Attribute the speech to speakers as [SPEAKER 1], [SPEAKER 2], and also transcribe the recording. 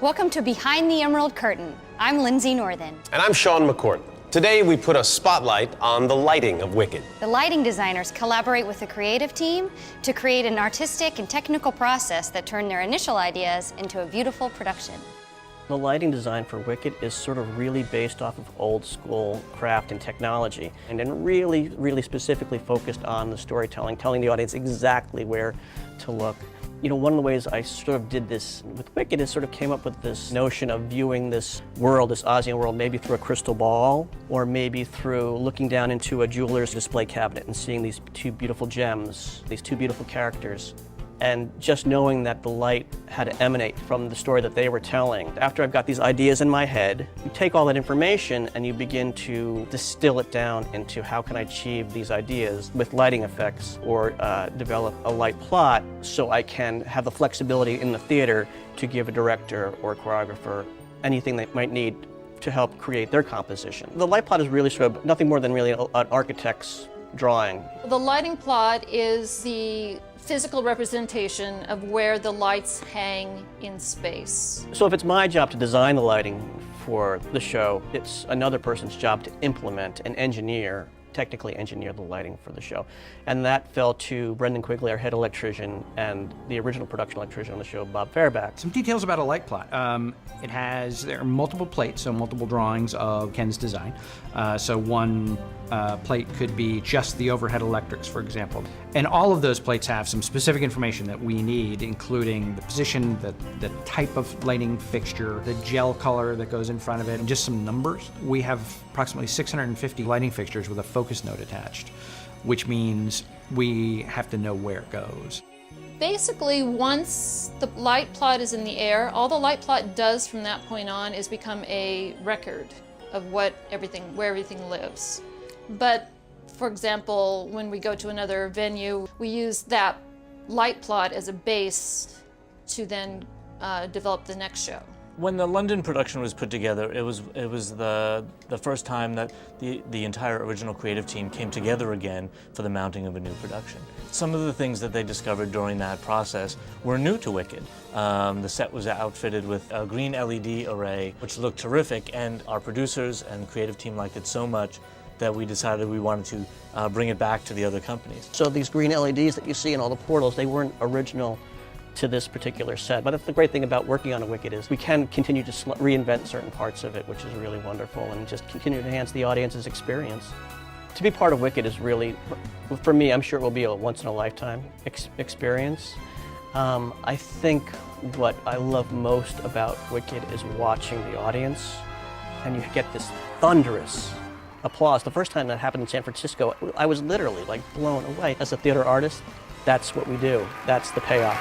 [SPEAKER 1] Welcome to Behind the Emerald Curtain. I'm Lindsay Northen.
[SPEAKER 2] And I'm Sean McCourt. Today we put a spotlight on the lighting of Wicked.
[SPEAKER 1] The lighting designers collaborate with the creative team to create an artistic and technical process that turn their initial ideas into a beautiful production.
[SPEAKER 3] The lighting design for Wicked is sort of really based off of old school craft and technology, and then really specifically focused on the storytelling, telling the audience exactly where to look. You know, one of the ways I sort of did this with Wicked is sort of came up with this notion of viewing this world, this Ozian world, maybe through a crystal ball, or maybe through looking down into a jeweler's display cabinet and seeing these two beautiful gems, these two beautiful characters. And just knowing that the light had to emanate from the story that they were telling. After I've got these ideas in my head, you take all that information and you begin to distill it down into how can I achieve these ideas with lighting effects, or develop a light plot so I can have the flexibility in the theater to give a director or a choreographer anything they might need to help create their composition. The light plot is really sort of nothing more than really an architect's drawing.
[SPEAKER 4] The lighting plot is the physical representation of where the lights hang in space.
[SPEAKER 3] So if it's my job to design the lighting for the show, it's another person's job to implement and technically engineer the lighting for the show. And that fell to Brendan Quigley, our head electrician, and the original production electrician on the show, Bob Fairback.
[SPEAKER 5] Some details about a light plot. There are multiple plates, so multiple drawings of Ken's design. So one plate could be just the overhead electrics, for example. And all of those plates have some specific information that we need, including the position, the type of lighting fixture, the gel color that goes in front of it, and just some numbers. We have approximately 650 lighting fixtures with a focus node attached, which means we have to know where it goes.
[SPEAKER 4] Basically, once the light plot is in the air, all the light plot does from that point on is become a record of where everything lives. But, for example, when we go to another venue, we use that light plot as a base to then develop the next show.
[SPEAKER 6] When the London production was put together, it was the first time that the entire original creative team came together again for the mounting of a new production. Some of the things that they discovered during that process were new to Wicked. The set was outfitted with a green LED array, which looked terrific, and our producers and creative team liked it so much that we decided we wanted to bring it back to the other companies.
[SPEAKER 3] So these green LEDs that you see in all the portals, they weren't original to this particular set. But the great thing about working on a Wicked is we can continue to reinvent certain parts of it, which is really wonderful, and just continue to enhance the audience's experience. To be part of Wicked is really, for me, I'm sure it will be a once-in-a-lifetime experience. I think what I love most about Wicked is watching the audience, and you get this thunderous applause. The first time that happened in San Francisco, I was literally like blown away. As a theater artist, that's what we do. That's the payoff.